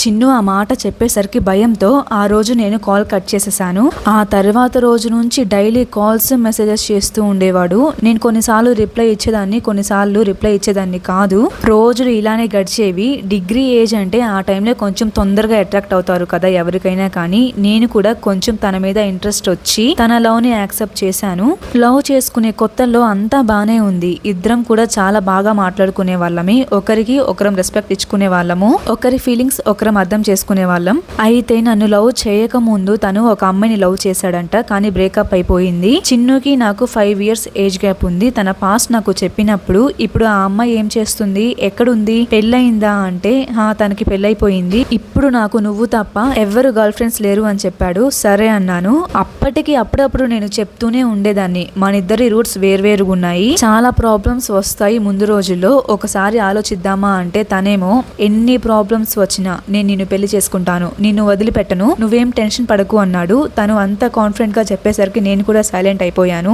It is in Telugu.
చిన్ను ఆ మాట చెప్పేసరికి భయంతో ఆ రోజు నేను కాల్ కట్ చేసేసాను. ఆ తర్వాత రోజు నుంచి డైలీ కాల్స్ మెసేజెస్ చేస్తూ ఉండేవాడు. నేను కొన్నిసార్లు రిప్లై ఇచ్చేదాన్ని, కొన్నిసార్లు రిప్లై ఇచ్చేదాన్ని కాదు. రోజులు ఇలానే గడిచేవి. డిగ్రీ ఏజ్ అంటే ఆ టైంలో కొంచెం తొందరగా అట్రాక్ట్ అవుతారు కదా ఎవరికైనా కానీ. నేను కూడా కొంచెం తన మీద ఇంట్రెస్ట్ వచ్చి తన లవ్ ని యాక్సెప్ట్ చేశాను. లవ్ చేసుకునే కొత్తల్లో అంతా బానే ఉంది. ఇద్దరం కూడా చాలా బాగా మాట్లాడుకునే వాళ్ళమే. ఒకరికి ఒకరం రెస్పెక్ట్ ఇచ్చుకునే వాళ్ళము. ఒకరి ఫీలింగ్స్ ఒకరం అర్థం చేసుకునే వాళ్ళం. అయితే నన్ను లవ్ చేయక ముందు తను ఒక అమ్మాయిని లవ్ చేశాడంట. కానీ బ్రేకప్ అయిపోయింది. చిన్నుకి నాకు 5 years ఏజ్ గ్యాప్ ఉంది. తన పాస్ట్ నాకు చెప్పినప్పుడు ఇప్పుడు ఆ అమ్మాయి ఏం చేస్తుంది, ఎక్కడుంది, పెళ్ళయిందా అంటే తనకి పెళ్ళైపోయింది. ఇప్పుడు నాకు నువ్వు తప్ప ఎవ్వరు గర్ల్ ఫ్రెండ్స్ లేరు అని చెప్పాడు. సరే అన్నాను. అప్పటికి అప్పుడప్పుడు నేను చెప్తూనే ఉండేదాన్ని, మనిద్దరి రూట్స్ వేర్వేరుగా ఉన్నాయి, చాలా ప్రాబ్లమ్స్ వస్తాయి ముందు రోజుల్లో, ఒకసారి ఆలోచిద్దామా అంటే తనేమో ఎన్ని ప్రాబ్లమ్స్ వచ్చినా నేను నిన్ను పెళ్లి చేసుకుంటాను, నిన్ను వదిలిపెట్టను, నువ్వేం టెన్షన్ పడకు అన్నాడు. తను అంత కాన్ఫిడెంట్ గా చెప్పేసరికి నేను కూడా సైలెంట్ అయిపోయాను.